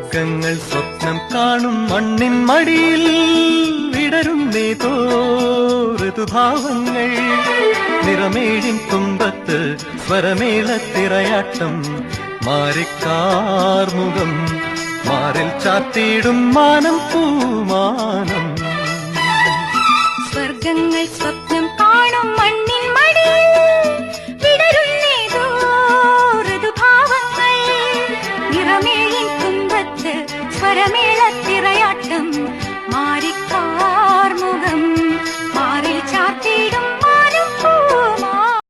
സ്വർഗങ്ങൾ സ്വപ്നം കാണും മണ്ണിൻ മടിയിൽ വിടരുന്നേതോ ഋതുഭാവങ്ങൾ. നിറമേഴിൻ തുമ്പത്ത് സ്വരമേളത്തിറയാട്ടം. മാറിക്കാർമുഖം മാറിൽ ചാത്തിയിടും മാനം പൂമാനം. സ്വർഗങ്ങൾ സ്വപ്നം കാണും മണ്ണിൻ മടിയിൽ വിടരുന്നേതോ ഋതുഭാവങ്ങൾ. നിറമേഴിൻ തുമ്പത്ത് സ്വരമേളത്തിറയാട്ടം.